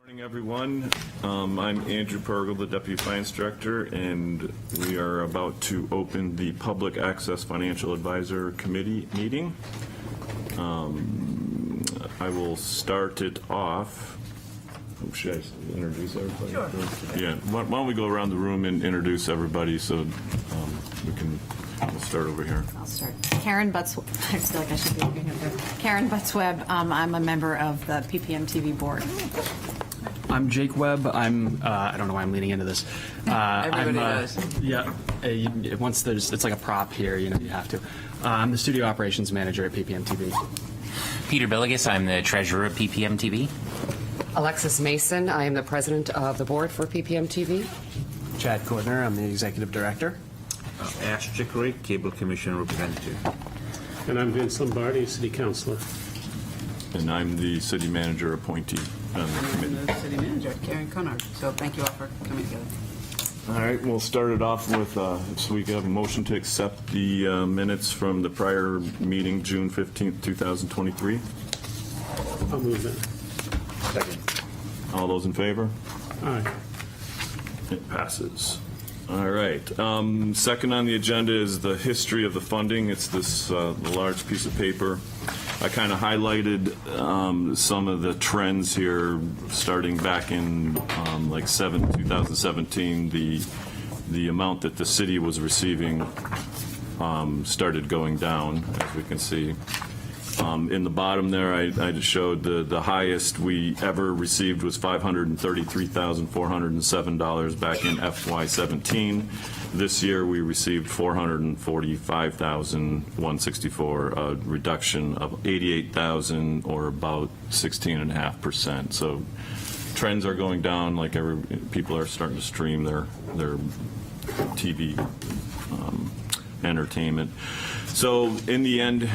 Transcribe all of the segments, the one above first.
Morning, everyone. I'm Andrew Pergel, the Deputy Finance Director, and we are about to open the Public Access Financial Advisor Committee meeting. I will start it off. Oh, should I introduce everybody? Sure. Yeah. Why don't we go around the room and introduce everybody so we'll start over here. I'll start. Karen Butts. I feel like I should be looking at her. Karen Butts-Webb. I'm a member of the PPM TV board. I'm Jake Webb. I don't know why I'm leaning into this. Everybody does. Yeah. Once it's like a prop here, you have to. I'm the studio operations manager at PPM TV. Peter Billigus, I'm the treasurer of PPM TV. Alexis Mason, I am the president of the board for PPM TV. Chad Cordner, I'm the executive director. Ash Chicory, Cable Commission representative. And I'm Vince Lombardi, City Councilor. And I'm the City Manager appointee on the committee. The city manager, Karen Conard. So thank you all for coming together. All right, we'll start it off with, so we have a motion to accept the minutes from the prior meeting, June 15th, 2023. I'll move that. Second. All those in favor? Aye. It passes. All right. Second on the agenda is the history of the funding. It's this large piece of paper. I kind of highlighted some of the trends here, starting back in 2017. The amount that the city was receiving started going down, as we can see. In the bottom there, I just showed the highest we ever received was $533,407 back in FY17. This year, we received $445,164, a reduction of $88,000, or about 16.5%. So trends are going down. Like people are starting to stream their TV entertainment. So in the end,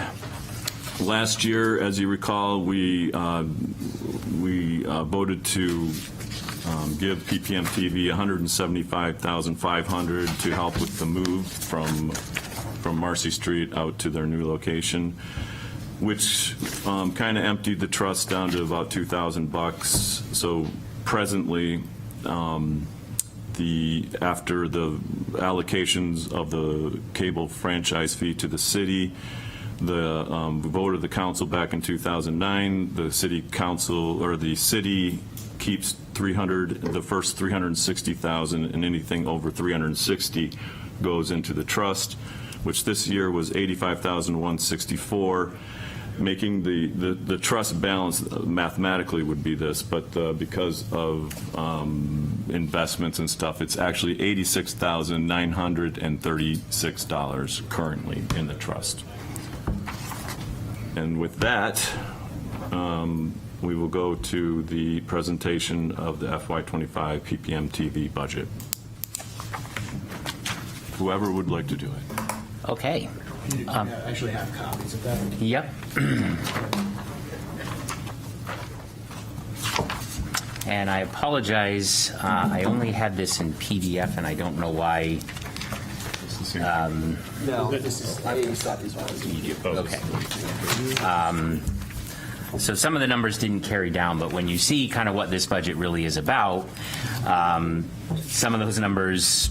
last year, as you recall, we voted to give PPM TV $175,500 to help with the move from Marcy Street out to their new location, which kind of emptied the trust down to about $2,000. So presently, after the allocations of the cable franchise fee to the city, the vote of the council back in 2009, the city council, or the city, keeps the first $360,000, and anything over $360,000 goes into the trust, which this year was $85,164, making the trust balance mathematically would be this, but because of investments and stuff, it's actually $86,936 currently in the trust. And with that, we will go to the presentation of the FY25 PPM TV budget. Whoever would like to do it. Okay. I actually have copies of that. Yep. And I apologize. I only had this in PDF, and I don't know why. No, this is. I got these ones. Okay. So some of the numbers didn't carry down, but when you see kind of what this budget really is about, some of those numbers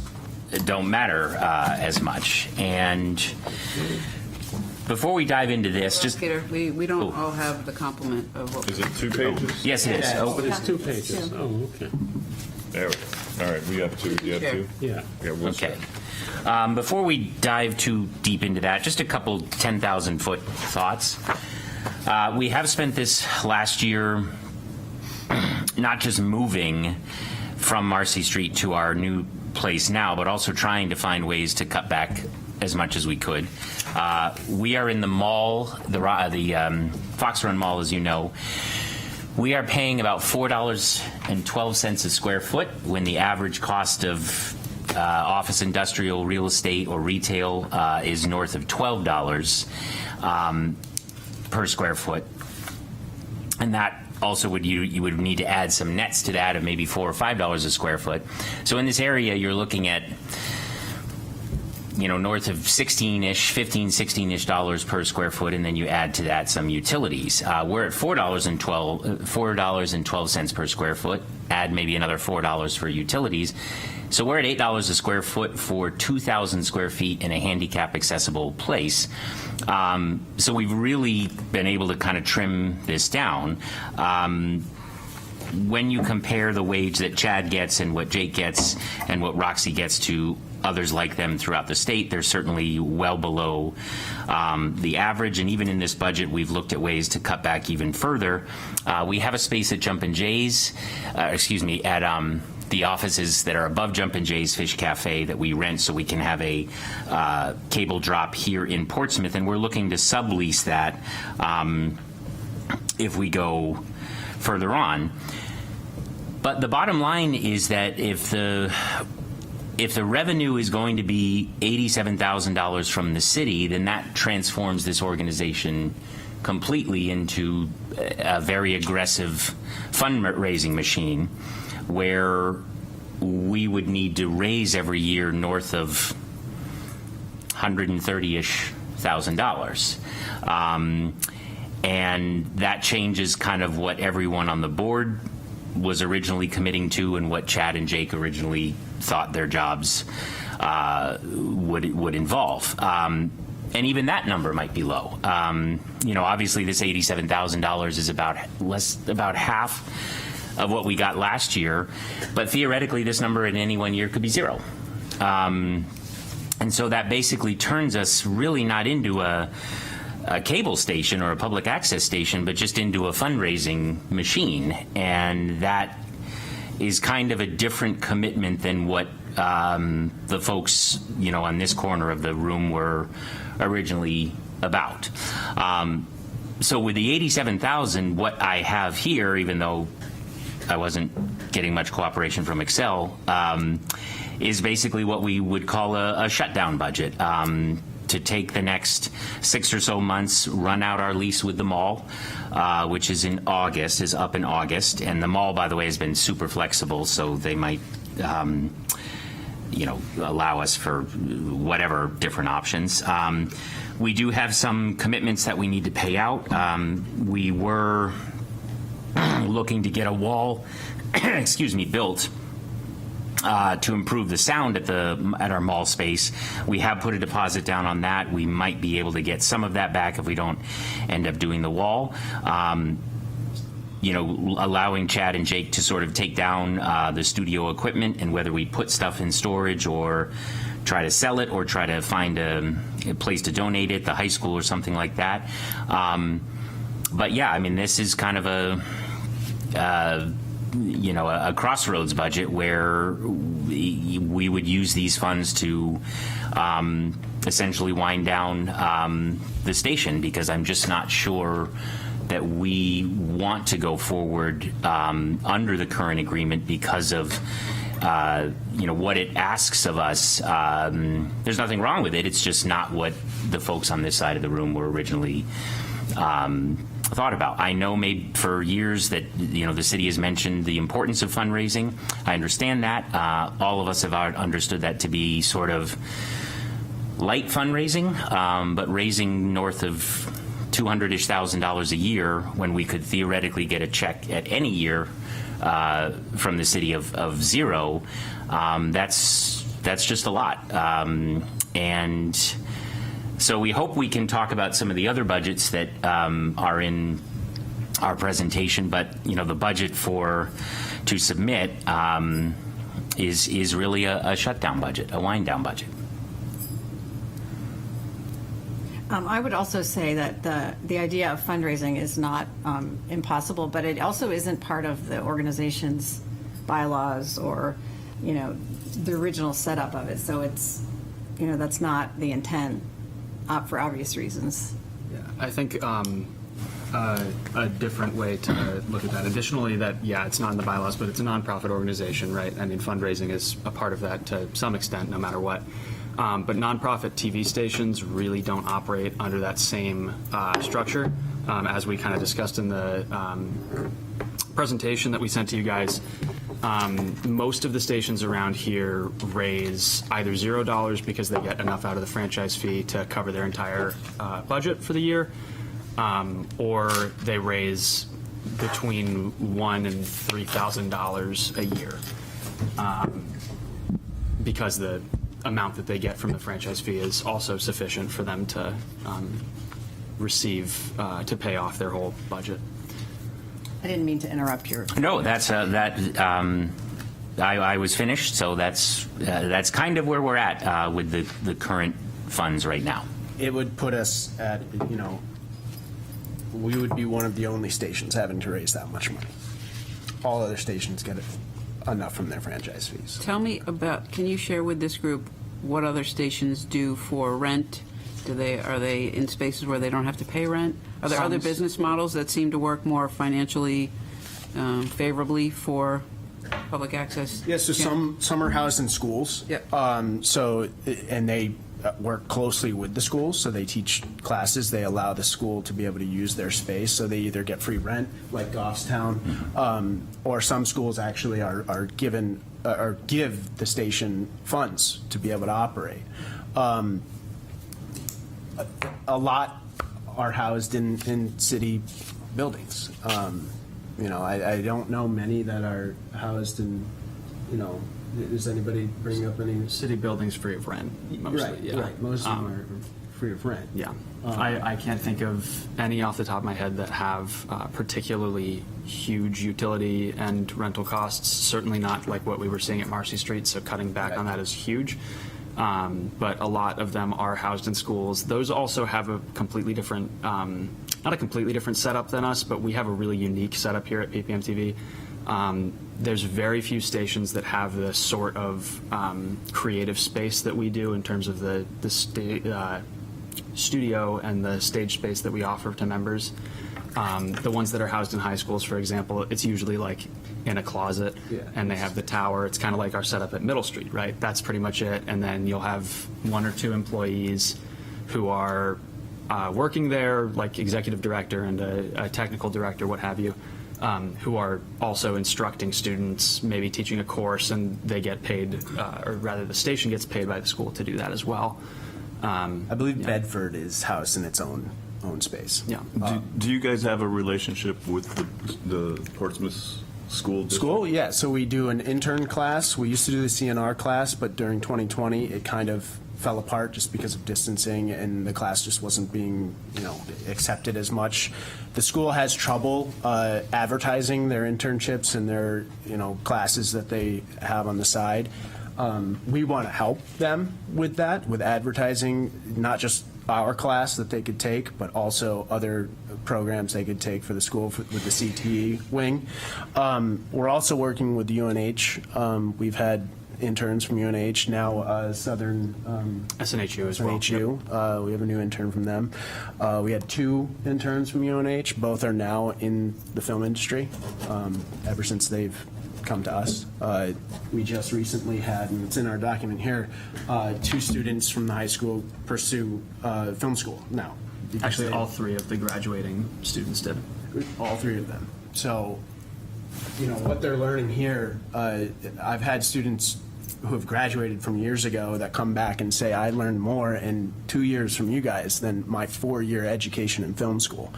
don't matter as much. And before we dive into this, just Peter, we don't all have the complement of what. Is it 2 pages? yes, it is. But it's 2 pages. Oh, okay. There we go. All right, we have 2. You have 2? Yeah. Yeah, we'll Okay. Before we dive too deep into that, just a couple 10,000-foot thoughts. We have spent this last year not just moving from Marcy Street to our new place now, but also trying to find ways to cut back as much as we could. We are in the mall, the Fox Run Mall, as you know. We are paying about $4.12 a square foot when the average cost of office, industrial, real estate, or retail is north of $12 per square foot. And that also you would need to add some nets to that of maybe $4 or $5 a square foot. So in this area, you're looking at north of 16-ish, 15, 16-ish dollars per square foot, and then you add to that some utilities. We're at $4.12 per square foot, add maybe another $4 for utilities. So we're at $8 a square foot for 2,000 square feet in a handicap accessible place. So we've really been able to kind of trim this down. When you compare the wage that Chad gets and what Jake gets and what Roxy gets to others like them throughout the state, they're certainly well below the average. And even in this budget, we've looked at ways to cut back even further. We have a space at Jumpin' Jay's, at the offices that are above Jumpin' Jay's Fish Cafe that we rent so we can have a cable drop here in Portsmouth. And we're looking to sublease that if we go further on. But the bottom line is that if the revenue is going to be $87,000 from the city, then that transforms this organization completely into a very aggressive fundraising machine where we would need to raise every year north of $130-ish thousand. And that changes kind of what everyone on the board was originally committing to and what Chad and Jake originally thought their jobs would involve. And even that number might be low. Obviously this $87,000 is about half of what we got last year, but theoretically this number in any one year could be zero. And so that basically turns us really not into a cable station or a public access station, but just into a fundraising machine. And that is kind of a different commitment than what the folks, on this corner of the room were originally about. So with the 87,000, what I have here, even though I wasn't getting much cooperation from Excel, is basically what we would call a shutdown budget. To take the next 6 or so months, run out our lease with the mall, which is up in August. And the mall, by the way, has been super flexible, so they might, allow us for whatever different options. We do have some commitments that we need to pay out. We were looking to get a wall, built. To improve the sound at our mall space. We have put a deposit down on that. We might be able to get some of that back if we don't end up doing the wall. Allowing Chad and Jake to sort of take down the studio equipment, and whether we put stuff in storage or try to sell it or try to find a place to donate it, the high school or something like that. But yeah, this is kind of a crossroads budget where we would use these funds to essentially wind down the station, because I'm just not sure that we want to go forward under the current agreement because of what it asks of us. There's nothing wrong with it. It's just not what the folks on this side of the room were originally thought about. I know maybe for years that the city has mentioned the importance of fundraising. I understand that. All of us have understood that to be sort of light fundraising, but raising north of $200-ish thousand a year when we could theoretically get a check at any year from the city of zero, that's just a lot. And so we hope we can talk about some of the other budgets that are in our presentation, but the budget to submit is really a shutdown budget, a wind down budget. I would also say that the idea of fundraising is not impossible, but it also isn't part of the organization's bylaws or the original setup of it. So it's that's not the intent. For obvious reasons. Yeah, I think a different way to look at that. Additionally, it's not in the bylaws, but it's a nonprofit organization, right? Fundraising is a part of that to some extent, no matter what. But nonprofit TV stations really don't operate under that same structure. As we kind of discussed in the presentation that we sent to you guys, Most of the stations around here raise either $0 because they get enough out of the franchise fee to cover their entire budget for the year, or they raise between $1,000 and $3,000 a year, because the amount that they get from the franchise fee is also sufficient for them to receive, to pay off their whole budget. I didn't mean to interrupt your. No, that's I was finished, so that's kind of where we're at with the current funds right now. It would put us at, we would be one of the only stations having to raise that much money. All other stations get enough from their franchise fees. Tell me about, can you share with this group what other stations do for rent? Are they in spaces where they don't have to pay rent? Are there other business models that seem to work more financially favorably for public access? Yeah, so some are housed in schools. Yep. And they work closely with the schools, so they teach classes. They allow the school to be able to use their space, so they either get free rent, like Goffstown, or some schools actually are given or give the station funds to be able to operate. A lot are housed in city buildings. I don't know many that are housed in, does anybody bring up any? City buildings free of rent, mostly. Right, yeah. right. Most of them are free of rent. Yeah. I can't think of any off the top of my head that have particularly huge utility and rental costs. Certainly not like what we were seeing at Marcy Street, so cutting back on that is huge. But a lot of them are housed in schools. Those also have a completely different, not a completely different setup than us, but we have a really unique setup here at PPM TV. There's very few stations that have the sort of creative space that we do in terms of the studio and the stage space that we offer to members. The ones that are housed in high schools, for example, it's usually like in a closet, and they have the tower. It's kind of like our setup at Middle Street, right? That's pretty much it. And then you'll have 1 or 2 employees who are working there, like executive director and a technical director, what have you, who are also instructing students, maybe teaching a course, and they get paid, or rather the station gets paid by the school to do that as well. I believe Bedford is housed in its own space. Yeah. Do you guys have a relationship with the Portsmouth School District? School, yeah. So we do an intern class. We used to do the CNR class, but during 2020, it kind of fell apart just because of distancing, and the class just wasn't being, accepted as much. The school has trouble advertising their internships and their, classes that they have on the side. We want to help them with that, with advertising, not just our class that they could take, but also other programs they could take for the school with the CTE wing. We're also working with UNH. We've had interns from UNH, now Southern SNHU as well. SNHU. We have a new intern from them. We had 2 interns from UNH. Both are now in the film industry ever since they've come to us. We just recently had, and it's in our document here, 2 students from the high school pursue film school now. Actually, all 3 of the graduating students did. All 3 of them. So, what they're learning here, I've had students who have graduated from years ago that come back and say, I learned more in 2 years from you guys than my 4-year education in film school.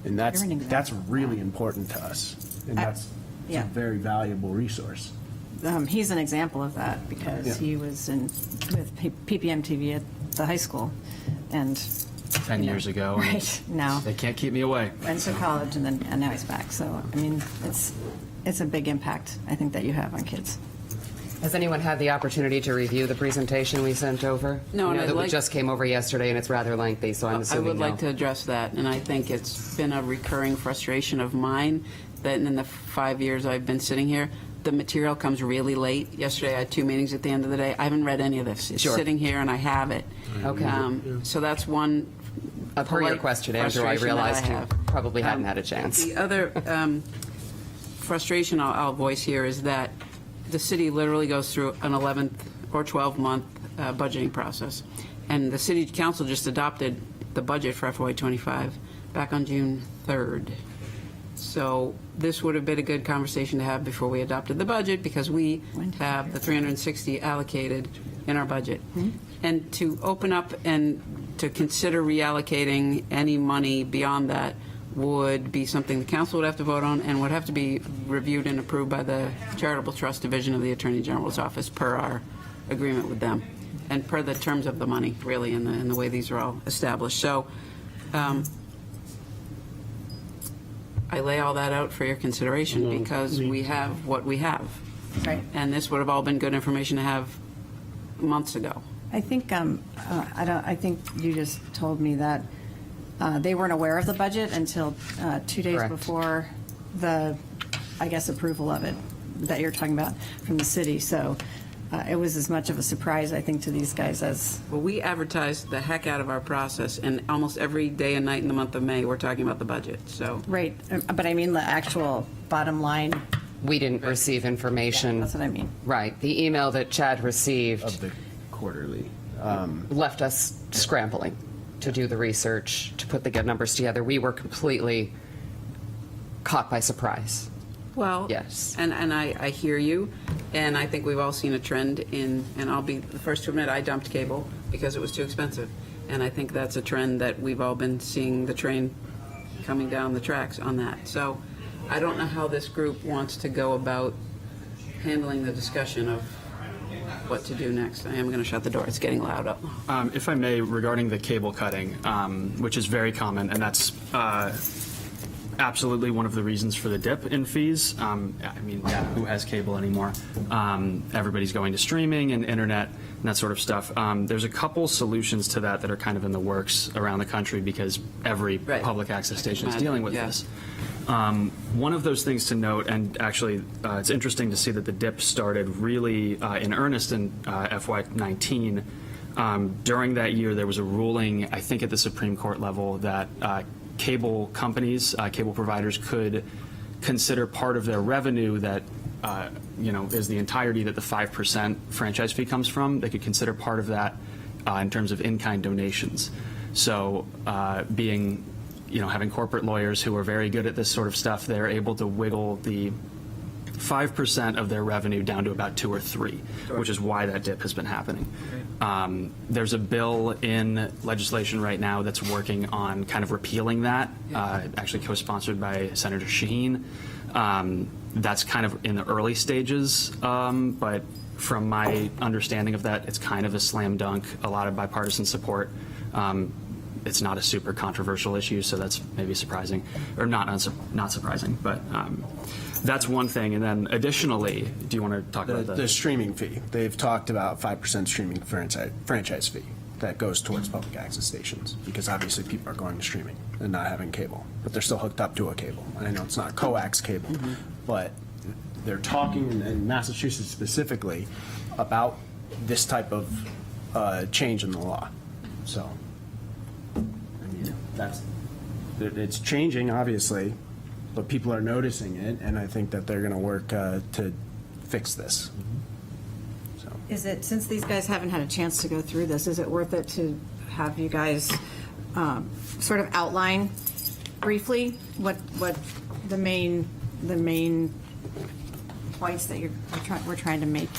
And that's really important to us. And that's a very valuable resource. He's an example of that because he was with PPM TV at the high school, and 10 years ago. and right now They can't keep me away. went to college and now he's back. So I mean, it's a big impact I think that you have on kids. Has anyone had the opportunity to review the presentation we sent over? No, I and know I'd that we like- just came over yesterday, and it's rather lengthy, so I'm I assuming would like no. to address that, and I think it's been a recurring frustration of mine that in the 5 years I've been sitting here, the material comes really late. Yesterday I had 2 meetings at the end of the day. I haven't read any of this. It's Sure. sitting here and I have it. Okay. So that's one Per your question, Andrew, I frustration that realized you have. probably hadn't had a chance. The other frustration I'll voice here is that the city literally goes through an 11th or 12-month budgeting process. And the city council just adopted the budget for FY25 back on June 3rd. So this would have been a good conversation to have before we adopted the budget, because we have the 360 allocated in our budget. And to open up and to consider reallocating any money beyond that would be something the council would have to vote on and would have to be reviewed and approved by the Charitable Trust Division of the Attorney General's office per our agreement with them and per the terms of the money, really, in the way these are all established. So I lay all that out for your consideration because we have what we have. Right. And this would have all been good information to have months ago. I think, I think you just told me that they weren't aware of the budget until 2 days Correct. before the, I guess, approval of it that you're talking about from the city. So it was as much of a surprise, I think, to these guys as, Well, we advertised the heck out of our process, and almost every day and night in the month of May, we're talking about the budget, so. right, but I mean the actual bottom line, We didn't receive information. that's what I mean. Right. The email that Chad received Of the quarterly. left us scrambling to do the research, to put the numbers together. We were completely caught by surprise. Well, Yes. and I hear you, and I think we've all seen a trend in, and I'll be the first to admit, I dumped cable because it was too expensive. And I think that's a trend that we've all been seeing the train coming down the tracks on that. So I don't know how this group wants to go about handling the discussion of what to do next. I am going to shut the door. It's getting loud up. If I may, regarding the cable cutting, which is very common, and that's absolutely one of the reasons for the dip in fees. I mean, who has cable anymore? Everybody's going to streaming and internet and that sort of stuff. There's a couple solutions to that that are kind of in the works around the country because every Right. public access station is imagine, dealing with yeah. this. One of those things to note, and actually it's interesting to see that the dip started really in earnest in FY19. During that year, there was a ruling, I think at the Supreme Court level, that cable companies, cable providers could consider part of their revenue that, is the entirety that the 5% franchise fee comes from. They could consider part of that in terms of in-kind donations. So having corporate lawyers who are very good at this sort of stuff, they're able to wiggle the 5% of their revenue down to about 2 or 3, which is why that dip has been happening. There's a bill in legislation right now that's working on kind of repealing that, actually co-sponsored by Senator Shaheen. That's kind of in the early stages, but from my understanding of that, it's kind of a slam dunk, a lot of bipartisan support. It's not a super controversial issue, so that's maybe surprising, or not surprising, but that's one thing. And then additionally, do you want to talk about The streaming fee. They've talked about 5% streaming franchise fee that goes towards public access stations, because obviously people are going to streaming and not having cable, but they're still hooked up to a cable. And I know it's not coax cable, but they're talking, in Massachusetts specifically, about this type of change in the law. So, I mean, it's changing, obviously, but people are noticing it, and I think that they're going to work to fix this. So. Is it, since these guys haven't had a chance to go through this, is it worth it to have you guys sort of outline briefly what the main points that we're trying to make?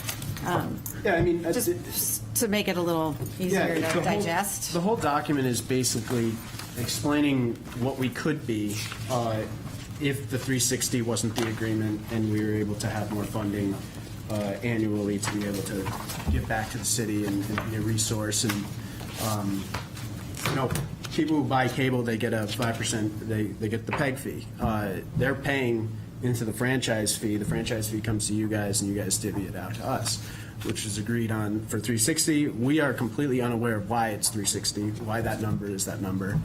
Yeah, I mean, Just to make it a little easier to digest. The whole document is basically explaining what we could be if the 360 wasn't the agreement and we were able to have more funding annually to be able to give back to the city and be a resource. And, people who buy cable, they get a 5%, they get the PEG fee. They're paying into the franchise fee. The franchise fee comes to you guys, and you guys divvy it out to us, which is agreed on for 360. We are completely unaware of why it's 360, why that number is that number.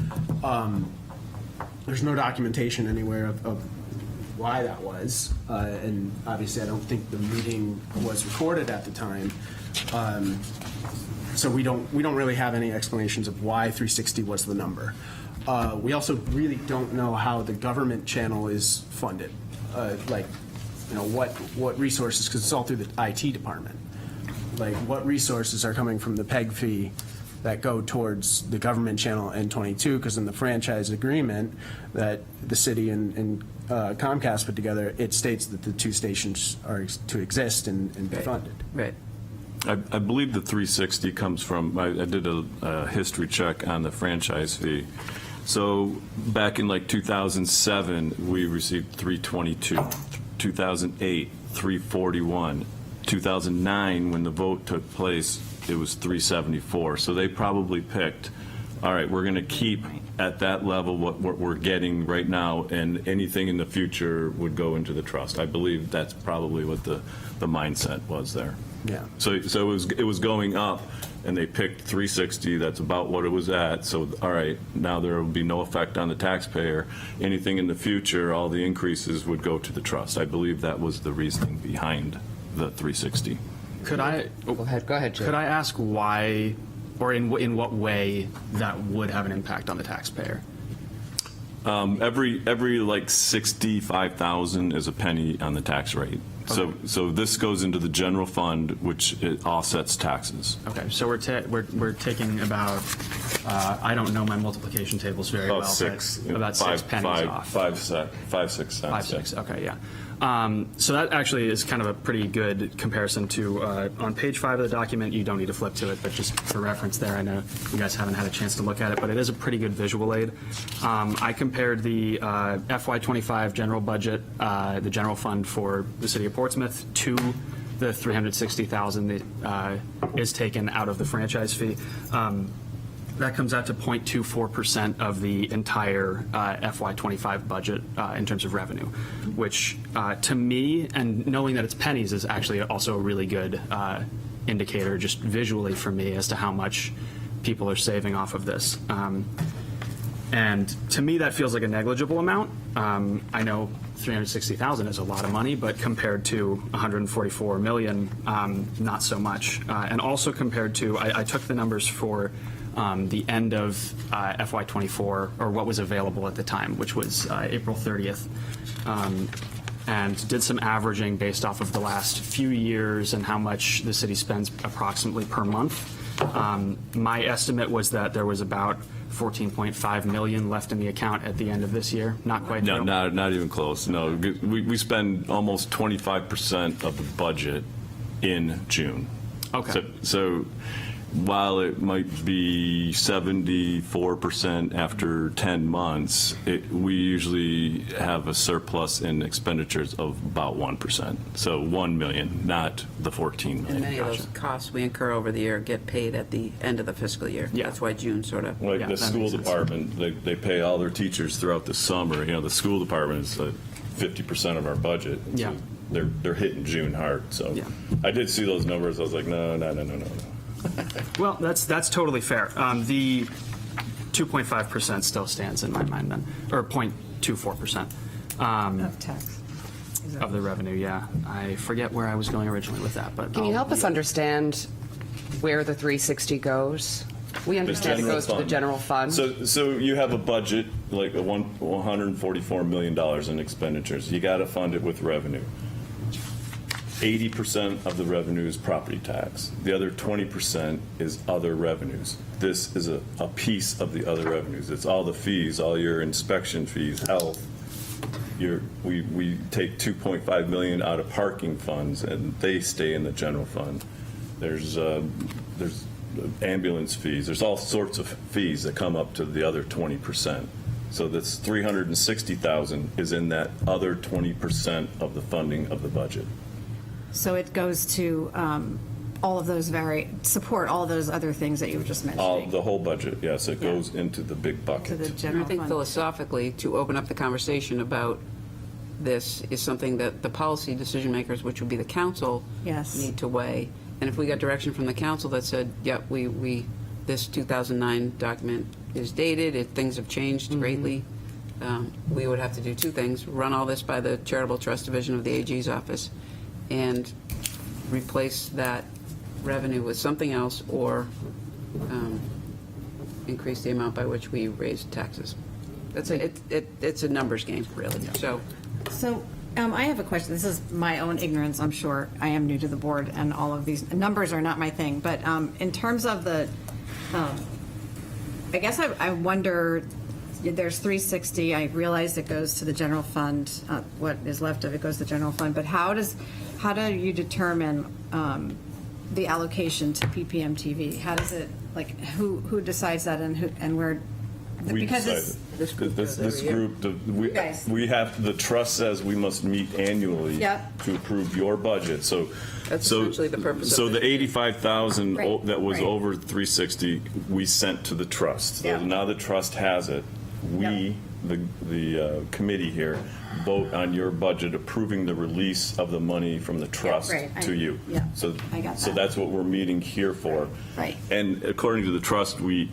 There's no documentation anywhere of why that was, and obviously I don't think the meeting was recorded at the time. So we don't really have any explanations of why 360 was the number. We also really don't know how the government channel is funded, what resources, because it's all through the IT department. Like, what resources are coming from the PEG fee that go towards the government channel N22, because in the franchise agreement that the city and Comcast put together, it states that the two stations are to exist and be funded. Right. I believe the 360 comes from, I did a history check on the franchise fee. So back in like 2007, we received 322, 2008, 341, 2009, when the vote took place, it was 374. So they probably picked, all right, we're going to keep at that level what we're getting right now, and anything in the future would go into the trust. I believe that's probably what the mindset was there. Yeah. So it was going up, and they picked 360. That's about what it was at. So all right, now there will be no effect on the taxpayer. Anything in the future, all the increases would go to the trust. I believe that was the reasoning behind the 360. Could I? Go ahead, Jay. Could I ask why, or in what way that would have an impact on the taxpayer? Every like 65,000 is a penny on the tax rate. So this goes into the general fund, which it offsets taxes. Okay, so we're taking about I don't know my multiplication tables very well. About six, but about five, 6 pennies off. 5, 6 cents. 5, 6. Okay, yeah. So that actually is kind of a pretty good comparison to on page 5 of the document. You don't need to flip to it, but just for reference there, I know you guys haven't had a chance to look at it, but it is a pretty good visual aid. I compared the FY25 general budget, the general fund for the city of Portsmouth, to the $360,000 that is taken out of the franchise fee. That comes out to 0.24% of the entire FY25 budget in terms of revenue, which to me, and knowing that it's pennies, is actually also a really good indicator just visually for me as to how much people are saving off of this. And to me, that feels like a negligible amount. I know 360,000 is a lot of money, but compared to 144 million, not so much. And also compared to, I took the numbers for the end of FY24, or what was available at the time, which was April 30th, and did some averaging based off of the last few years and how much the city spends approximately per month. My estimate was that there was about 14.5 million left in the account at the end of this year. Not quite. No, not even close. No, we spend almost 25% of the budget in June. Okay. So while it might be 74% after 10 months, we usually have a surplus in expenditures of about 1%. So 1 million, not the 14 million. And many of those costs we incur over the year get paid at the end of the fiscal year. Yeah. That's why June sort of. Like Yeah, the that school makes sense. department, they pay all their teachers throughout the summer. You know, the school department is 50% of our budget. Yeah. So they're hitting June hard. So Yeah. I did see those numbers. I was like, no. Well, that's totally fair. The 2.5% still stands in my mind then, or 0.24% Of tax. of the revenue. Yeah, I forget where I was going originally with that, but Can you help us understand where the 360 goes? We understand it general goes to the fund. general fund. So you have a budget, like $144 million in expenditures. You got to fund it with revenue. 80% of the revenue is property tax. The other 20% is other revenues. This is a piece of the other revenues. It's all the fees, all your inspection fees, health. We take 2.5 million out of parking funds, and they stay in the general fund. There's ambulance fees. There's all sorts of fees that come up to the other 20%. So this 360,000 is in that other 20% of the funding of the budget. So it goes to all of those support all those other things that you were just mentioning. The whole budget, yes, it goes into the big To bucket. the And I general think fund. philosophically, to open up the conversation about this is something that the policy decision makers, which would be the council, Yes. need to weigh. And if we got direction from the council that said, yep, this 2009 document is dated, things have changed greatly, we would have to do two things: run all this by the Charitable Trust Division of the AG's office and replace that revenue with something else, or increase the amount by which we raise taxes. It's a numbers game, really. So So I have a question. This is my own ignorance, I'm sure. I am new to the board, and all of these numbers are not my thing. But in terms of the I guess I wonder, there's 360, I realize it goes to the general fund, what is left of it goes to the general fund, but how do you determine the allocation to PPM TV? How does it, like, who decides that and where? We Because decided. it's, This group, Guys. we have, the trust says we must meet annually Yep. to approve your budget, so. That's so- essentially the purpose of So it. the 85,000 Right, that was right. over 360, we sent to the trust. So Yeah. now the trust has it. We, the committee here, vote on your budget approving the release of the money from the trust right. to you. Yeah, So, I got so that. that's what we're meeting here for. Right. And according to the trust, we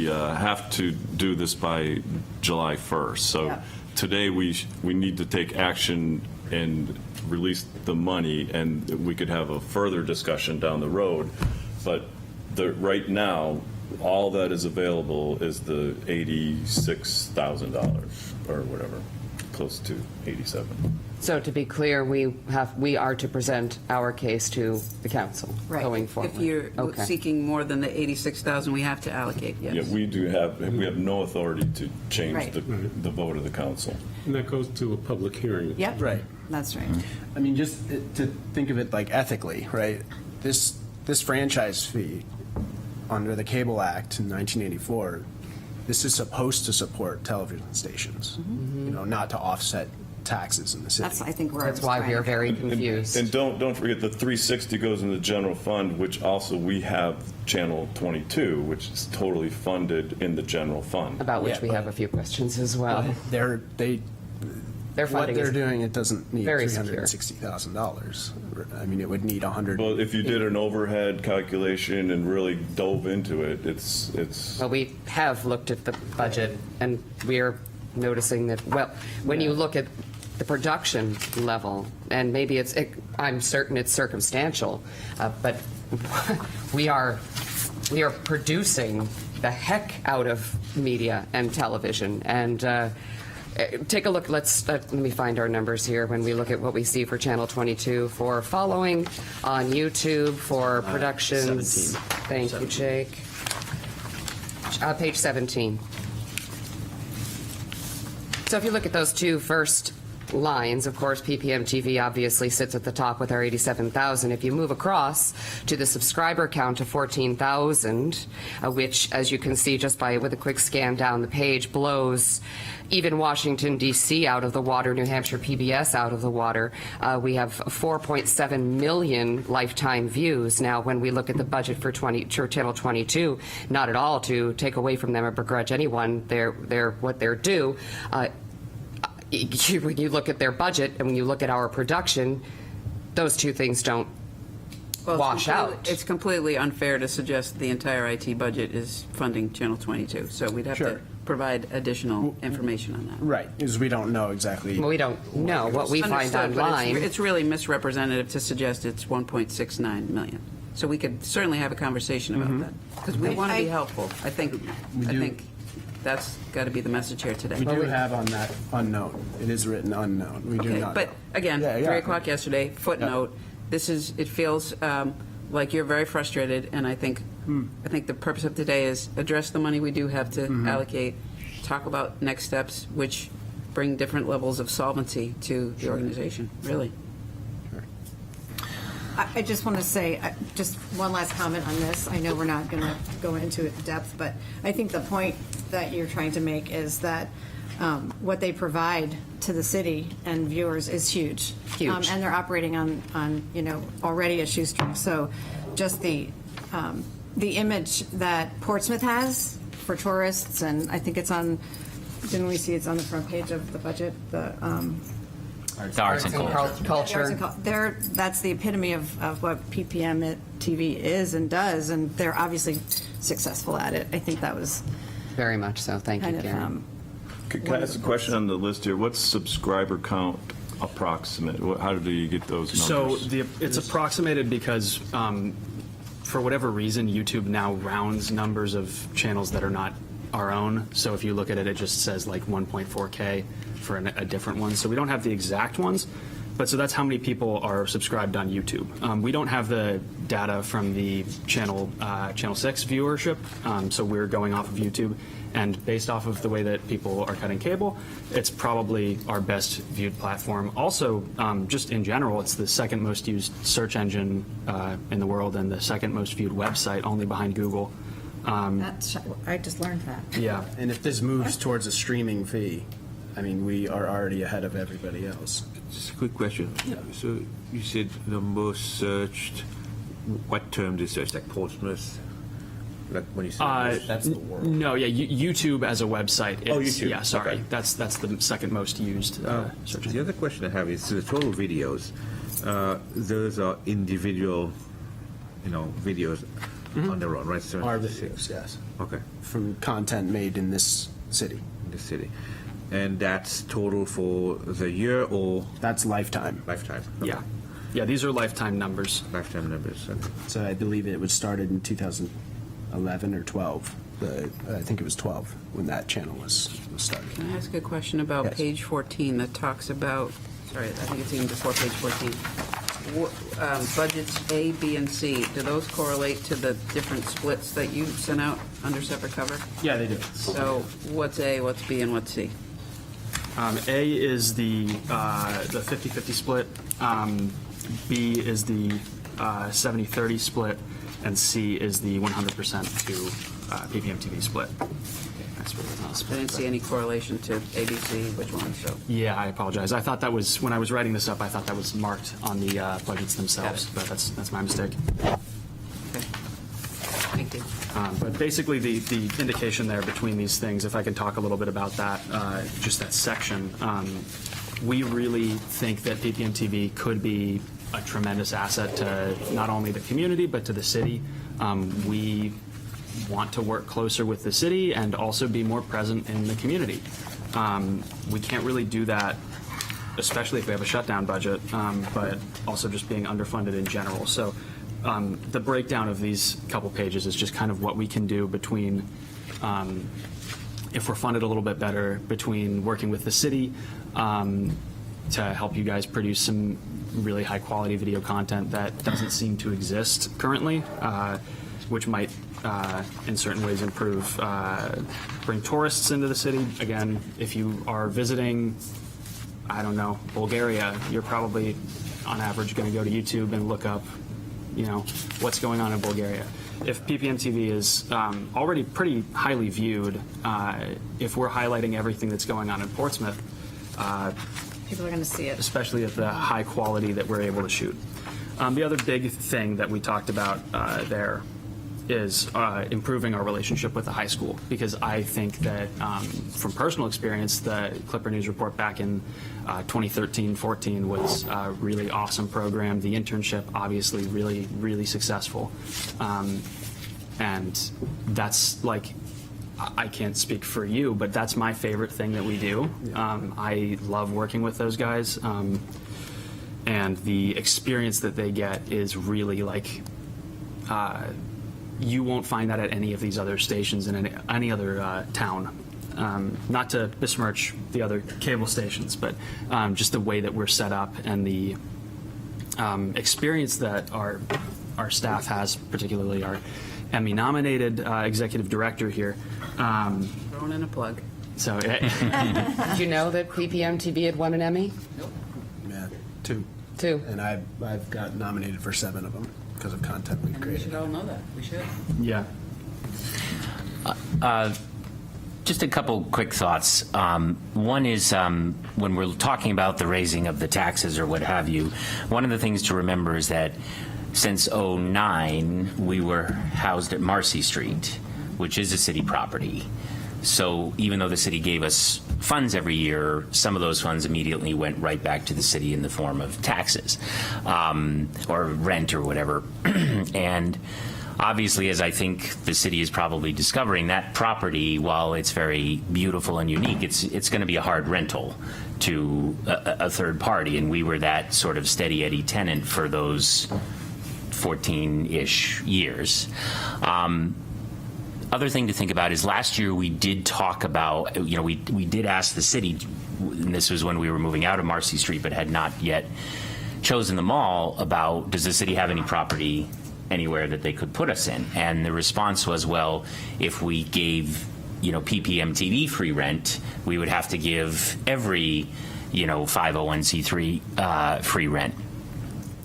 have to do this by July 1st. So Yeah. today, we need to take action and release the money, and we could have a further discussion down the road. But right now, all that is available is the $86,000 or whatever, close to 87. So to be clear, we are to present our case to the council Right. going forward. If you're Okay. seeking more than the 86,000, we have to allocate, yes. Yeah, we have no authority to change Right. the vote of the council. And that goes to a public hearing. yep. Right. That's right. I mean, just to think of it like ethically, right? This franchise fee under the Cable Act in 1984, this is supposed to support television stations, not to offset taxes in the city. That's, I think, where I That's was why trying we are to go. very confused. And don't forget, the 360 goes in the general fund, which also we have Channel 22, which is totally funded in the general fund. About which Yeah, we but- have a few questions as well. They're Their what funding they're is doing, it doesn't need very secure. $360,000. I mean, it would need 100. Well, if you did an overhead calculation and really dove into it, it's Well, we have looked at the budget, and we're noticing that, well, when you look at the production level, and maybe I'm certain it's circumstantial, but we are producing the heck out of media and television, and take a look. Let me find our numbers here. When we look at what we see for Channel 22 for following on YouTube for productions. 17. Thank you, Jake. Page 17. So if you look at those two first lines, of course, PPM TV obviously sits at the top with our 87,000. If you move across to the subscriber count of 14,000, which, as you can see just with a quick scan down the page, blows even Washington, D.C. out of the water, New Hampshire PBS out of the water. We have 4.7 million lifetime views. Now, when we look at the budget for Channel 22, not at all to take away from them or begrudge anyone what they're due. When you look at their budget and when you look at our production, those two things don't Well, it's wash completely- out. It's completely unfair to suggest the entire IT budget is funding Channel 22, so we'd have to Sure. provide additional information on that. Right, because we don't know exactly. Well, we don't know what we find Understood, but online. it's really misrepresentative to suggest it's 1.69 million. So we could certainly have a conversation about that, because we want to be helpful. I think that's got to be the message here today. We do have on that unknown. It is written unknown. We do Okay, not but know. again, Yeah, 3 o'clock yesterday, footnote, it feels like you're very frustrated, and I think the purpose of today is address the money we do have to allocate, talk about next steps, which bring different levels of solvency to the organization, really. I just want to say, just one last comment on this. I know we're not going to go into it in depth, but I think the point that you're trying to make is that what they provide to the city and viewers is huge. Huge. And they're operating on already a shoestring. So just the image that Portsmouth has for tourists, and I think it's on, didn't we see it's on the front page of the budget? The Arts and culture. Culture. That's the epitome of what PPM TV is and does, and they're obviously successful at it. I think that was Very much so. Thank you, kind of, Karen. Can I ask a question on the list here? What's subscriber count approximate? How do you get those So numbers? it's approximated because, for whatever reason, YouTube now rounds numbers of channels that are not our own. So if you look at it, it just says like 1.4K for a different one. So we don't have the exact ones, But so that's how many people are subscribed on YouTube. We don't have the data from the channel 6 viewership, so we're going off of YouTube. And based off of the way that people are cutting cable, it's probably our best viewed platform. Also, just in general, it's the second most used search engine in the world and the second most viewed website, only behind Google. I just learned that. Yeah. And if this moves towards a streaming fee, I mean, we are already ahead of everybody else. Just a quick question. So you said the most searched, what term do you search, like Portsmouth? Like when you say That's the world. No, yeah, YouTube as a website. Oh, is- YouTube. Yeah, sorry. Okay. That's the second most used search engine. The other question I have is the total videos. Those are individual, videos on their own, right? So Our videos, yes, Okay, from content made in this city. in the city. And that's total for the year or That's lifetime. lifetime? Yeah. Yeah, these are lifetime numbers. Lifetime numbers. Okay. So I believe it was started in 2011 or 12. I think it was 12 when that channel was started. Can I ask a question about Yes. page 14 that talks about, sorry, I think it's even before page 14. Budgets A, B, and C, do those correlate to the different splits that you sent out under separate cover? Yeah, they do. So what's A, what's B, and what's C? A is the 50-50 split. B is the 70-30 split, and C is the 100% to PPM TV split. That's what it's not I split. didn't see any correlation to ABC, which one, so. Yeah, I apologize. I thought that was, when I was writing this up, I thought that was marked on the budgets themselves, but that's my mistake. Okay. Thank you. But basically, the indication there between these things, if I can talk a little bit about that, just that section, we really think that PPM TV could be a tremendous asset to not only the community, but to the city. We want to work closer with the city and also be more present in the community. We can't really do that, especially if we have a shutdown budget, but also just being underfunded in general. So the breakdown of these couple pages is just kind of what we can do between, if we're funded a little bit better, between working with the city to help you guys produce some really high quality video content that doesn't seem to exist currently, which might in certain ways improve, bring tourists into the city. Again, if you are visiting, I don't know, Bulgaria, you're probably on average going to go to YouTube and look up, what's going on in Bulgaria. If PPM TV is already pretty highly viewed, if we're highlighting everything that's going on in Portsmouth, People are going to see it. especially at the high quality that we're able to shoot. The other big thing that we talked about there is improving our relationship with the high school, because I think that from personal experience, the Clipper News Report back in 2013-14 was a really awesome program. The internship, obviously, really, really successful. And that's like, I can't speak for you, but that's my favorite thing that we do. I love working with those guys. And the experience that they get is really like, you won't find that at any of these other stations in any other town. Not to besmirch the other cable stations, but just the way that we're set up and the experience that our staff has, particularly our Emmy-nominated executive director here. Throwing in a plug. So, Did you know that PPM TV had won an Emmy? Yeah, 2. 2. And I've got nominated for 7 of them because of content we've We created. should all know that. We should. yeah. Just a couple quick thoughts. One is when we're talking about the raising of the taxes or what have you, one of the things to remember is that since '09, we were housed at Marcy Street, which is a city property. So even though the city gave us funds every year, some of those funds immediately went right back to the city in the form of taxes or rent or whatever. And obviously, as I think the city is probably discovering, that property, while it's very beautiful and unique, it's going to be a hard rental to a third party. And we were that sort of steady Eddie tenant for those 14-ish years. Other thing to think about is last year we did talk about, we did ask the city, and this was when we were moving out of Marcy Street but had not yet chosen the mall, about does the city have any property anywhere that they could put us in? And the response was, well, if we gave, PPM TV free rent, we would have to give every, 501c3 free rent.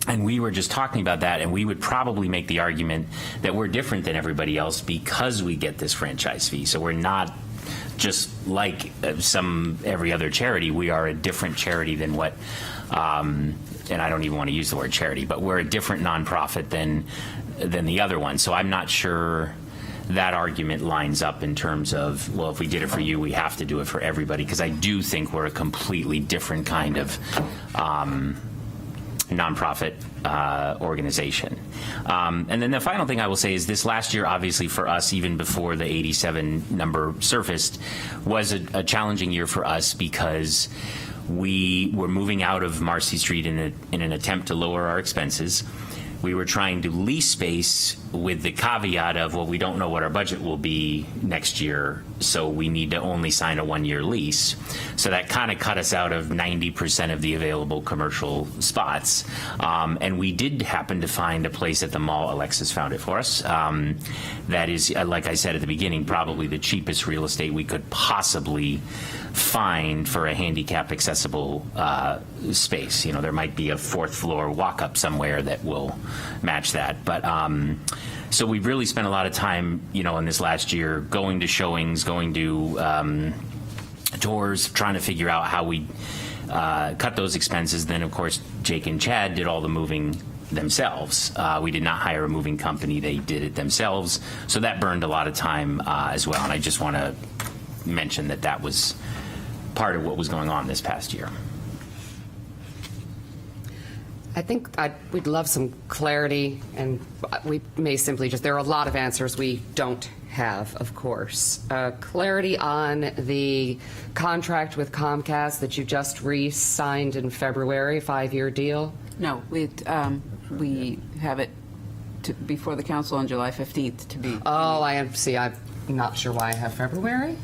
And we were just talking about that, and we would probably make the argument that we're different than everybody else because we get this franchise fee. So we're not just like every other charity. We are a different charity than what, and I don't even want to use the word charity, but we're a different nonprofit than the other one. So I'm not sure that argument lines up in terms of, well, if we did it for you, we have to do it for everybody, because I do think we're a completely different kind of nonprofit organization. And then the final thing I will say is this last year, obviously for us, even before the 87 number surfaced, was a challenging year for us because we were moving out of Marcy Street in an attempt to lower our expenses. We were trying to lease space with the caveat of, well, we don't know what our budget will be next year, so we need to only sign a 1-year lease. So that kind of cut us out of 90% of the available commercial spots. And we did happen to find a place at the mall. Alexis found it for us. That is, like I said at the beginning, probably the cheapest real estate we could possibly find for a handicap accessible space. There might be a 4th floor walk-up somewhere that will match that. But so we've really spent a lot of time, in this last year, going to showings, going to tours, trying to figure out how we cut those expenses. Then, of course, Jake and Chad did all the moving themselves. We did not hire a moving company. They did it themselves. So that burned a lot of time as well. And I just want to mention that was part of what was going on this past year. I think we'd love some clarity, and we may simply there are a lot of answers we don't have, of course. Clarity on the contract with Comcast that you just re-signed in February, 5-year deal. No, we have it before the council on July 15th to be. Oh, I see. I'm not sure why I have February.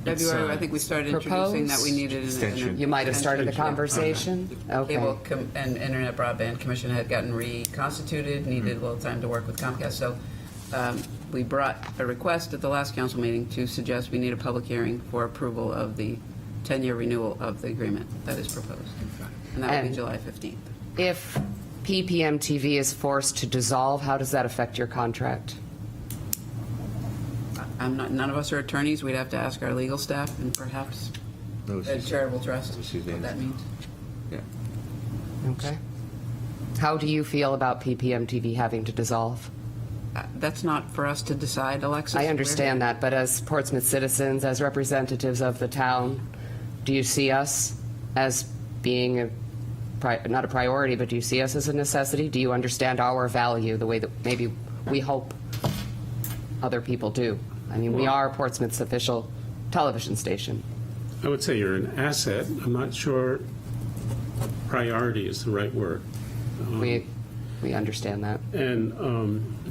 February, I think we started introducing that we needed an You might have started the extension. conversation. Okay. Cable and Internet Broadband Commission had gotten reconstituted, needed a little time to work with Comcast. So we brought a request at the last council meeting to suggest we need a public hearing for approval of the 10-year renewal of the agreement that is proposed. And that will be July 15th. If PPM TV is forced to dissolve, how does that affect your contract? None of us are attorneys. We'd have to ask our legal staff and perhaps a charitable trust what that means. Yeah. Okay. How do you feel about PPM TV having to dissolve? That's not for us to decide, Alexis. I understand that, but as Portsmouth citizens, as representatives of the town, do you see us as being not a priority, but do you see us as a necessity? Do you understand our value the way that maybe we hope other people do? I mean, we are Portsmouth's official television station. I would say you're an asset. I'm not sure priority is the right word. We understand that. And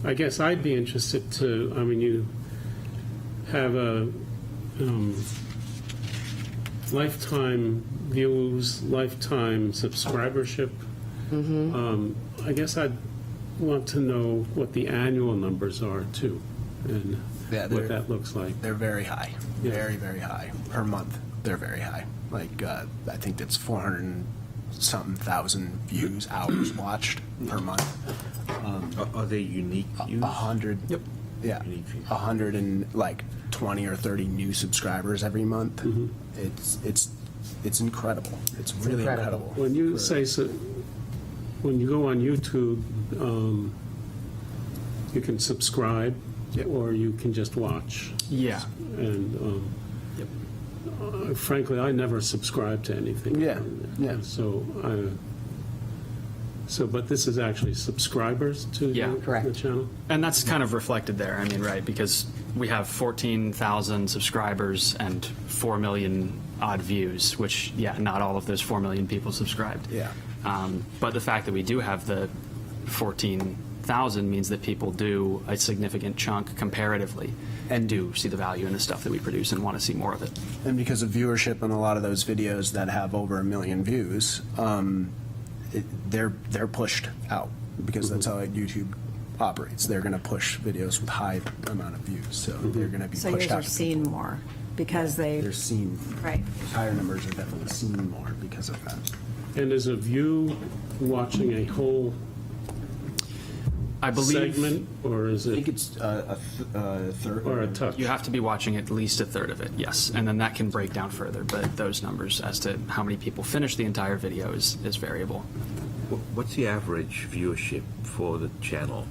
I guess I'd be interested you have a lifetime views, lifetime subscribership. I guess I'd want to know what the annual numbers are, too, and what that looks like. They're very high, Yeah. very, very high. Per month, they're very high. Like, I think that's 400-something thousand views, hours watched per month. Are they unique views? 100. Yep. Yeah, Unique views. 20 or 30 new subscribers every month. It's incredible. It's really incredible. When you when you go on YouTube, you can subscribe, or you can just watch. Yeah. And frankly, I never subscribe to anything. Yeah, yeah. But this is actually subscribers to Yeah, the correct. channel? And that's kind of reflected there, right, because we have 14,000 subscribers and 4 million odd views, which, not all of those 4 million people subscribed. Yeah. But the fact that we do have the 14,000 87,000 means that people do a significant chunk comparatively and do see the value in the stuff that we produce and want to see more of it. And because of viewership on a lot of those videos that have over 1 million views, they're pushed out because that's how YouTube operates. They're going to push videos with high amount of views, so they're going to be So pushed yours out. are seen more because They're seen. right. Higher numbers are definitely seen more because of that. And is a view watching a whole I believe segment, or is I think it, it's a third. or a touch? you have to be watching at least a third of it, yes. And then that can break down further, but those numbers as to how many people finish the entire video is variable. What's the average viewership for the channel?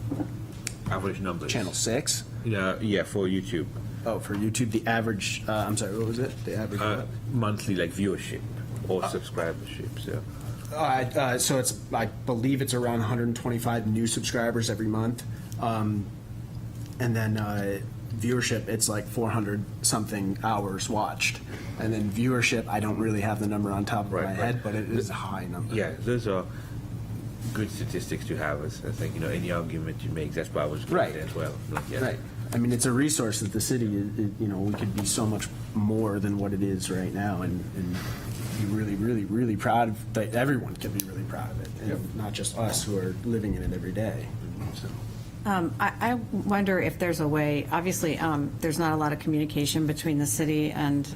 Average numbers? Channel 6. Yeah, for YouTube. Oh, for YouTube, the average, I'm sorry, what was it? The average what? Monthly, like, viewership or subscribership, so. So it's, I believe it's around 125 new subscribers every month. And then viewership, it's like 400-something hours watched. And then viewership, I don't really have the number on top of my Right. head, but it is a high number. Yeah, those are good statistics to have. I think, any argument you make, that's why I was going Right. to say as well. Like, yeah. Right. I mean, it's a resource that the city, we could be so much more than what it is right now, and be really, really, really proud of that. Everyone can be really proud of it, and not just us who are living in it every day. So. I wonder if there's a way, obviously, there's not a lot of communication between the city and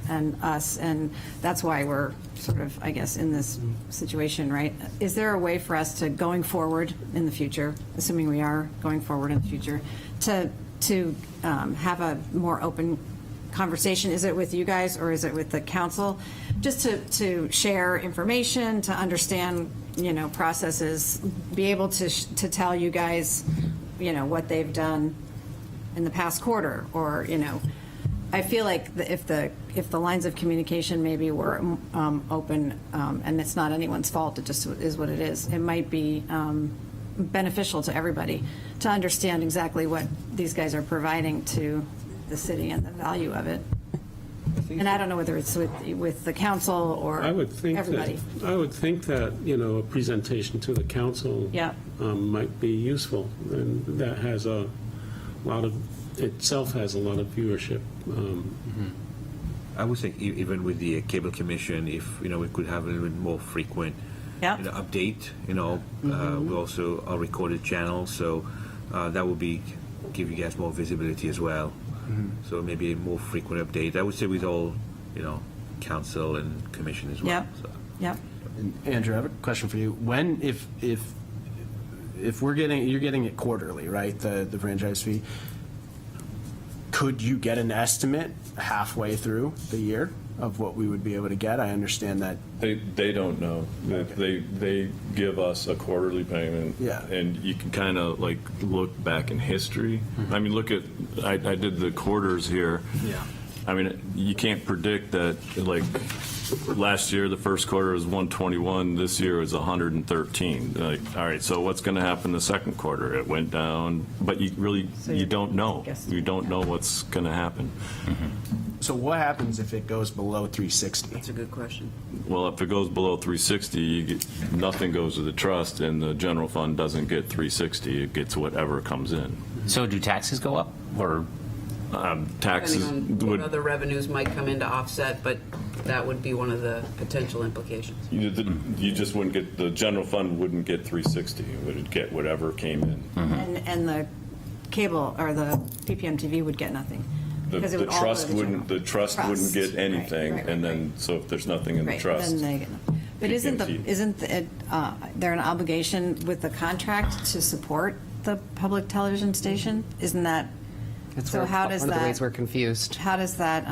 us, and that's why we're sort of, I guess, in this situation, right? Is there a way for us to, going forward in the future, assuming we are going forward in the future, to have a more open conversation? Is it with you guys or is it with the council? Just to share information, to understand, processes, be able to tell you guys, what they've done in the past quarter, or, I feel like if the lines of communication maybe were open, and it's not anyone's fault, it just is what it is, it might be beneficial to everybody to understand exactly what these guys are providing to the city and the value of it. And I don't know whether it's with the council or I would think everybody. that, a presentation to the council Yeah. might be useful, and that has a lot of, itself has a lot of viewership. I would think even with the cable commission, if, we could have a little bit more frequent Yeah. update, we also are recorded channel, so that would give you guys more visibility as well. So maybe a more frequent update. I would say with all, council and commission as well. Yep. So. Yep. And Andrew, I have a question for you. When, if you're getting it quarterly, right? The franchise fee. Could you get an estimate halfway through the year of what we would be able to get? I understand that. They don't know. They give us a quarterly payment. Yeah. And you can kind of like look back in history. I mean, look at, I did the quarters here. Yeah. I mean, you can't predict that, like, last year, the first quarter was 121, this year is 113. Like, all right, so what's going to happen the second quarter? It went down, but you don't know. You don't know what's going to happen. So what happens if it goes below 360? That's a good question. Well, if it goes below 360, nothing goes to the trust, and the general fund doesn't get 360. It gets whatever comes in. So do taxes go up, or? Taxes Depending on what would, other revenues might come in to offset, but that would be one of the potential implications. you just wouldn't get, the general fund wouldn't get 360. It would get whatever came in. And the cable or the PPM TV would get nothing. Because it The would all go trust to the general. the trust wouldn't get Right, anything, right, and right, then, so if there's nothing in the Right, trust. then they get nothing. But PPMT. isn't there an obligation with the contract to support the public television station? Isn't that? It's So how does one of the that- ways we're confused. How does that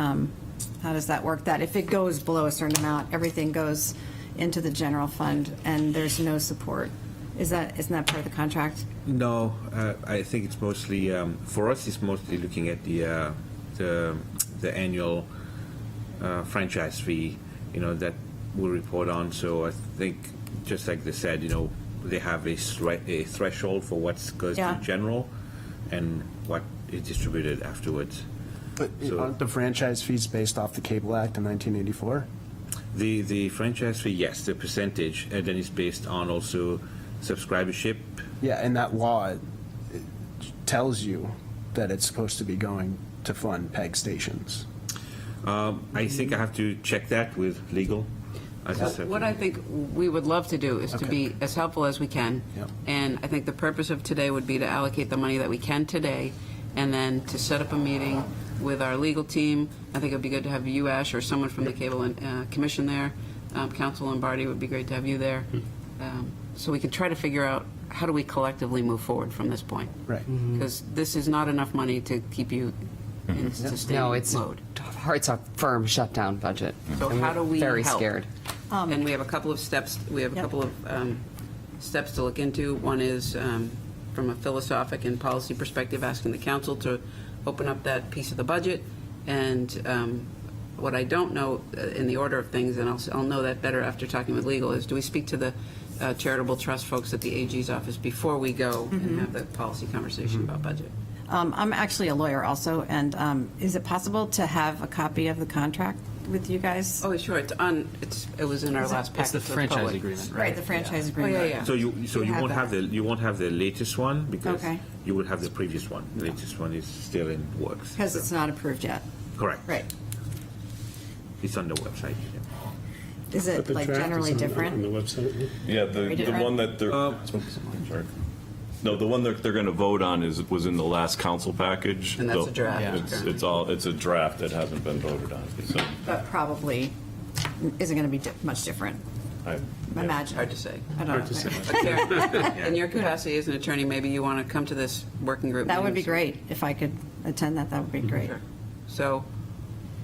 work? That if it goes below a certain amount, everything goes into the general fund and there's no support? Isn't that part of the contract? No, I think it's mostly, for us, it's mostly looking at the annual franchise fee, that we'll report on. So I think, just like they said, they have a threshold for what goes Yeah. to general and what is distributed afterwards. But aren't the franchise fees based off the Cable Act in 1984? The franchise fee, yes, the percentage, and then it's based on also subscribership. Yeah, and that law tells you that it's supposed to be going to fund PEG stations? I think I have to check that with legal. As I said. What I think we would love to do is to be as helpful as we can. Yep. And I think the purpose of today would be to allocate the money that we can today, and then to set up a meeting with our legal team. I think it would be good to have you, Ash, or someone from the Cable and Commission there. Council Lombardi, would be great to have you there. So we can try to figure out how do we collectively move forward from this point. Right. Because this is not enough money to keep you in sustained No, it's mode. a firm shutdown budget. So And how we're do we Very help? scared. And we have a couple of steps, we have a Yep. couple of steps to look into. One is from a philosophic and policy perspective, asking the council to open up that piece of the budget. And what I don't know in the order of things, and I'll know that better after talking with legal, is do we speak to the charitable trust folks at the AG's office before we go and have the policy conversation about budget? I'm actually a lawyer also, and is it possible to have a copy of the contract with you guys? Oh, sure, it was in our last package. It's the franchise agreement, Right, the franchise agreement. Oh, yeah. So you We have won't that. have you won't have the latest one because Okay. you will have the previous one. The latest one is still in works. Because So- it's not approved yet. correct. Right. It's on the website. Is But it the like draft is generally on the different? website. Yeah, Very the different? one that they're, sorry. No, the one that they're going to vote on was in the last council package. And that's So a draft. It's a draft that hasn't been voted on, so. But probably isn't going to be much different, I imagine. Hard to say. I don't Hard know. to say. But Karen, in your capacity as an attorney, maybe you want to come to this working group That would be meeting. great. If I could attend that, that would be great. Sure. So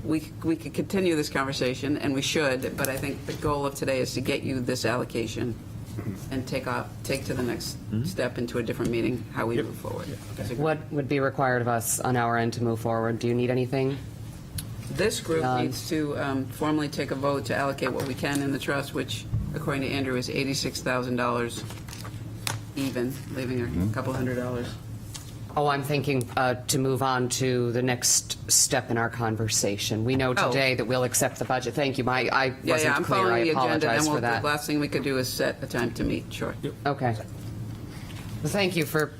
we could continue this conversation, and we should, but I think the goal of today is to get you this allocation and take to the next step into a different meeting, how we move forward. What would be required of us on our end to move forward? Do you need anything? This group None. needs to formally take a vote to allocate what we can in the trust, which, according to Andrew, is $86,000 even, leaving a couple $100. Oh, I'm thinking to move on to the next step in our conversation. We know Oh. today that we'll accept the budget. Thank you. I Yeah, wasn't I'm clear. I following the agenda, apologize and for the that. last thing we could do is set a time to meet, sure. Okay. Well, thank you for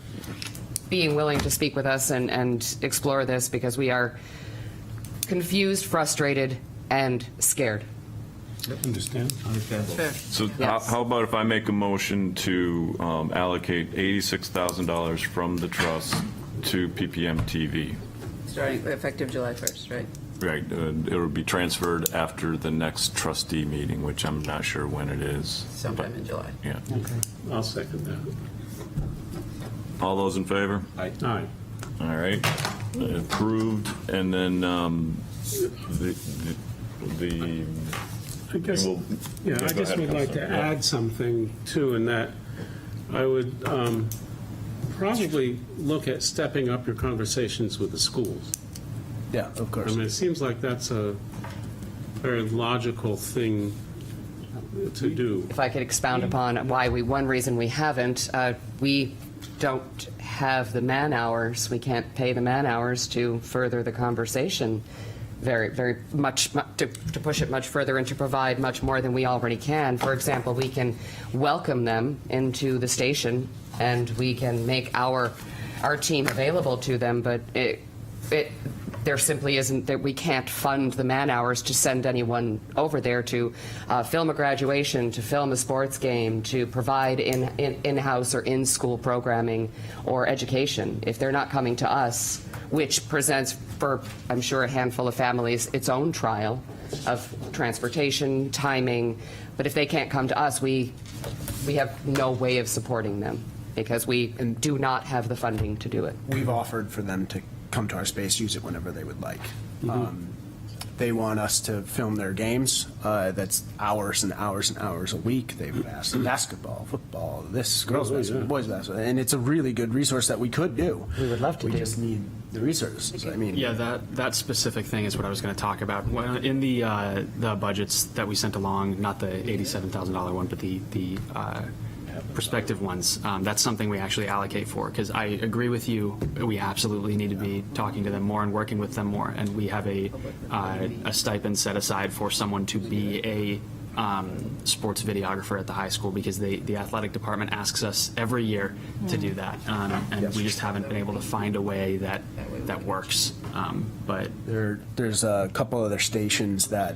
being willing to speak with us and explore this, because we are confused, frustrated, and scared. Understand? Fair. So Yes. how about if I make a motion to allocate $86,000 from the trust to PPM TV? Starting, effective July 1st, right? Right, it will be transferred after the next trustee meeting, which I'm not sure when it is. Sometime in July. Yeah. I'll second that. All those in favor? Aye. All right, approved, and then the I guess, Well, yeah, yeah, I go guess ahead, we'd like to Counselor. Yeah. add something too, in that I would probably look at stepping up your conversations with the schools. Yeah, of I course. mean, it seems like that's a very logical thing to do. If I could expound upon why one reason we haven't, we don't have the man hours. We can't pay the man hours to further the conversation very much, to push it much further and to provide much more than we already can. For example, we can welcome them into the station and we can make our team available to them, but there simply isn't, that we can't fund the man hours to send anyone over there to film a graduation, to film a sports game, to provide in-house or in-school programming or education. If they're not coming to us, which presents for, I'm sure, a handful of families its own trial of transportation, timing, but if they can't come to us, we have no way of supporting them because we do not have the funding to do it. We've offered for them to come to our space, use it whenever they would like. They want us to film their games. That's hours and hours and hours a week. They've asked basketball, football, this, girls Oh, basketball, yeah. boys basketball. And it's a really good resource that we could do. We would love to We do. just need the resources. I mean, Yeah, that specific thing is what I was going to talk about. In the budgets that we sent along, not the $87,000 one, but the prospective ones, that's something we actually allocate for, because I agree with you, we absolutely need to be talking to them more and working with them more, and we have a stipend set aside for someone to be sports videographer at the high school because the athletic department asks us every year to do that, and we just haven't been able to find a way that works. But There's a couple other stations that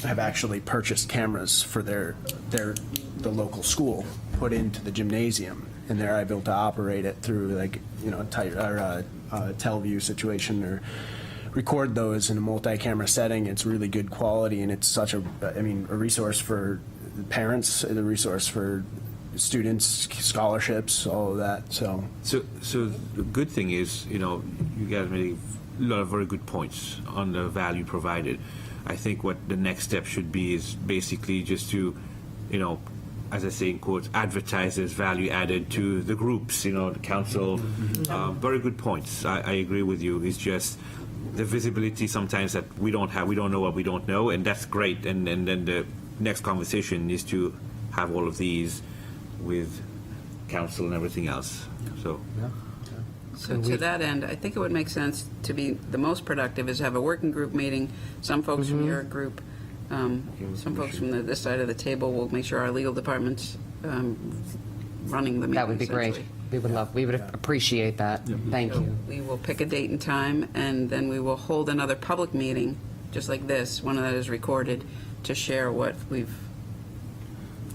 have actually purchased cameras for the local school, put into the gymnasium, and they're able to operate it through like a Teleview situation or record those in a multi-camera setting. It's really good quality, and it's such a resource for parents, a resource for students, scholarships, all of that. So the good thing is, you guys made a lot of very good points on the value provided. I think what the next step should be is basically just to, as I say in quotes, advertise as value added to the groups, the council. Very good points. I agree with you. It's just the visibility sometimes that we don't know what we don't know, and that's great. And then the next conversation is to have all of these with council and everything else. So. So to that end, I think it would make sense to be the most productive is have a working group meeting, some folks from your group, some folks from this side of the table. We'll make sure our legal department's running the meeting. That would be great. essentially. We would appreciate that. Thank you. We will pick a date and time, and then we will hold another public meeting, just like this, one that is recorded, to share what we've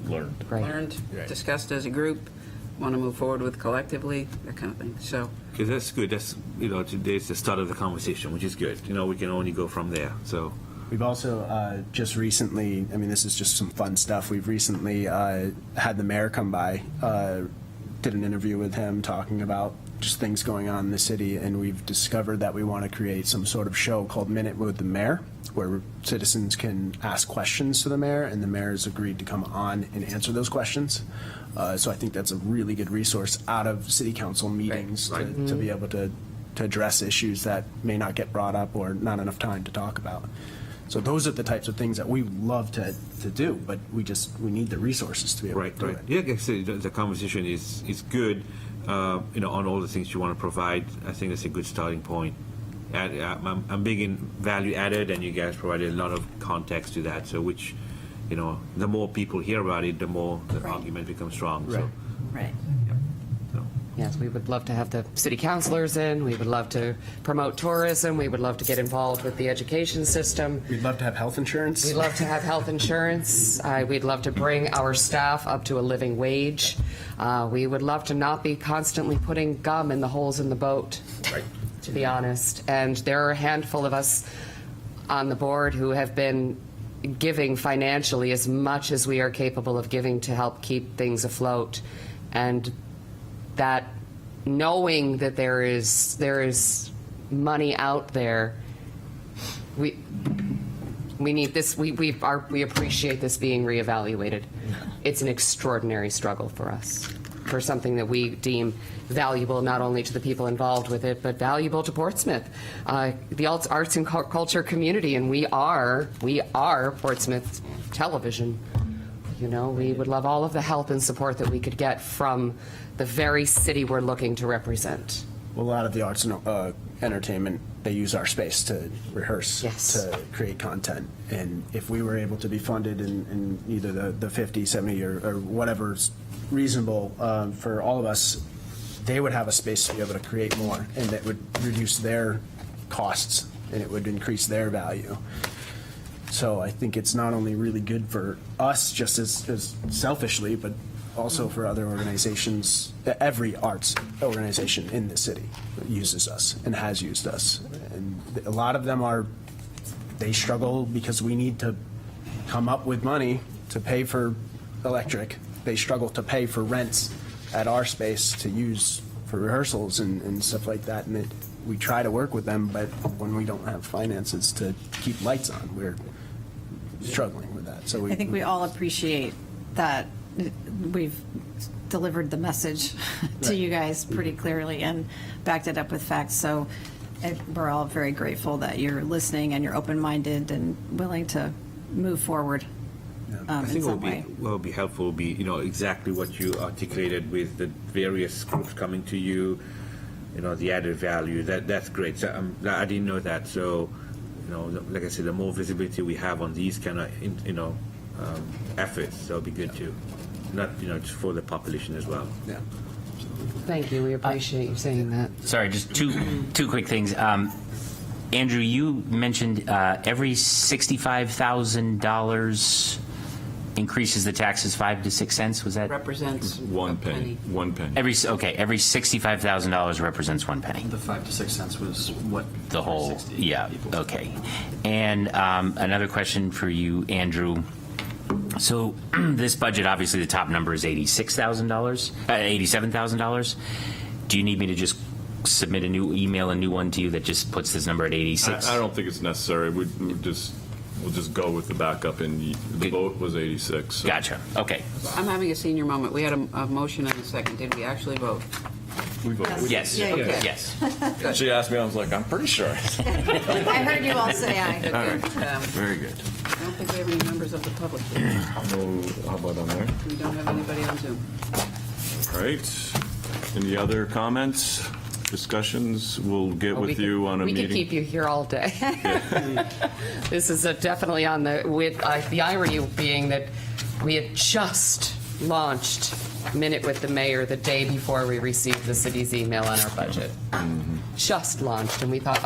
Great. learned, discussed as a group, want to move forward with collectively, that kind of thing. So Because that's good. That's today's the start of the conversation, which is good. We can only go from there. So we've also just recently, this is just some fun stuff. We've recently had the mayor come by, did an interview with him talking about just things going on in the city, and we've discovered that we want to create some sort of show called Minute with the Mayor, where citizens can ask questions to the mayor, and the mayor has agreed to come on and answer those questions. So I think that's a really good resource out of city council meetings to be able to address issues that may not get brought up or not enough time to talk about. So those are the types of things that we love to do, but we need the resources to be able to do it. Yeah, like I said, the conversation is good. On all the things you want to provide. I think that's a good starting point. I'm big in value added, and you guys provided a lot of context to that. So which, the more people hear about it, the more the argument becomes strong. So, Right. so. Yes, we would love to have the city councilors in. We would love to promote tourism. We would love to get involved with the education system. We'd love to have health insurance. We'd love to have health insurance. We'd love to bring our staff up to a living wage. We would love to not be constantly putting gum in the holes in the boat, to be honest. And there are a handful of us on the board who have been giving financially as much as we are capable of giving to help keep things afloat. And that knowing that there is money out there, we need this. We appreciate this being reevaluated. It's an extraordinary struggle for us, for something that we deem valuable not only to the people involved with it, but valuable to Portsmouth, the arts and culture community, and we are Portsmouth Television. We would love all of the help and support that we could get from the very city we're looking to represent. Well, a lot of the arts and entertainment, they use our space to rehearse, to create content. And if we were able to be funded in either the 50, 70, or whatever's reasonable for all of us, they would have a space to be able to create more, and that would reduce their costs, and it would increase their value. So I think it's not only really good for us, just as selfishly, but also for other organizations. Every arts organization in the city uses us and has used us. And a lot of them they struggle because we need to come up with money to pay for electric. They struggle to pay for rents at our space to use for rehearsals and stuff like that. And we try to work with them, but when we don't have finances to keep lights on, we're struggling with that. So I think we all appreciate that we've delivered the message to you guys pretty clearly and backed it up with facts. So we're all very grateful that you're listening and you're open-minded and willing to move forward I in think some way. what would be helpful would be, exactly what you articulated with the various groups coming to you, the added value. That's great. So, I didn't know that. So, like I said, the more visibility we have on these kind of, efforts, that'll be good too. Not, just for the population as well. Yeah. Thank you, we appreciate you saying that. Sorry, just two quick things. Andrew, you mentioned every $65,000 increases the taxes 5 to 6 cents. Was that Represents One a penny. 1 penny. every $65,000 represents 1 penny? The 5 to 6 cents was what? The whole, yeah, okay. And another question for you, Andrew. So this budget, obviously, the top number is $87,000. Do you need me to just submit a new one to you that just puts this number at 86? I don't think it's necessary. We'll just go with the backup, and the vote was 86. so- Gotcha, okay. I'm having a senior moment. We had a motion and a second. Did we actually vote? We voted. Yes, Yeah, you did. yes. She asked me, I was like, I'm pretty sure. I heard you all say aye. All right, Um, very good. I don't think we have any members of the public here. No, how about on there? We don't have anybody on Zoom. All right. Any other comments, discussions? We'll get Well, with you on a We meeting. could keep you here all day. This is definitely on the irony being that we had just launched Minute with the Mayor the day before we received the city's email on our budget. Just launched, and we thought,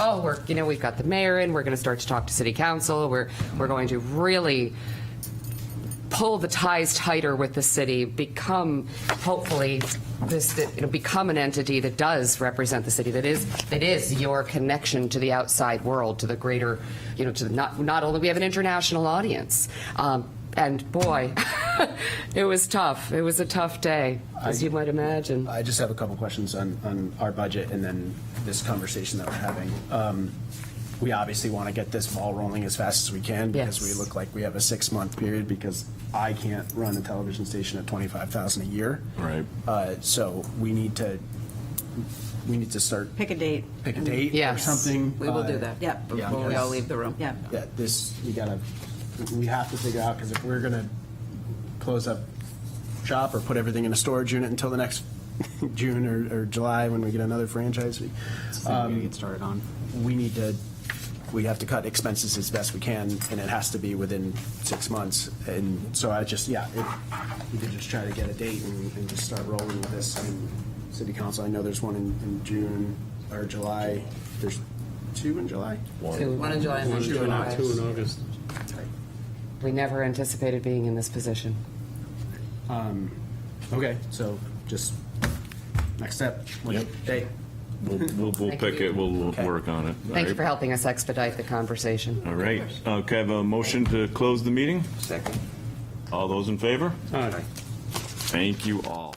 we've got the mayor in, we're going to start to talk to city council, we're going to really pull the ties tighter with the city, become, hopefully, become an entity that does represent the city, that is your connection to the outside world, to the greater, not only we have an international audience. And boy, it was tough. It was a tough day, as you might imagine. I just have a couple questions on our budget and then this conversation that we're having. We obviously want to get this ball rolling as fast as we can because Yes. we look like we have a 6-month period because I can't run a television station at $25,000 a year. Right. So we need to start, Pick a date. pick a date or Yes. something. We will do that. Yep. Before we all leave the room. Yeah. Yeah, we have to figure out, because if we're going to close up shop or put everything in a storage unit until the next June or July when we get another franchise fee, Something to get started on. we have to cut expenses as best we can, and it has to be within 6 months. And so we could just try to get a date and just start rolling with this. I mean, city council, I know there's one in June or July. There's 2 in July? One in July and one in Two July. in August. We never anticipated being in this position. Okay, so just next step. Yep. Date. We'll Thank pick you. it, we'll Okay. work on it. Thank you for helping us expedite the conversation. All right. Okay, I have a motion to close the meeting. Second. All those in favor? All right. Thank you all.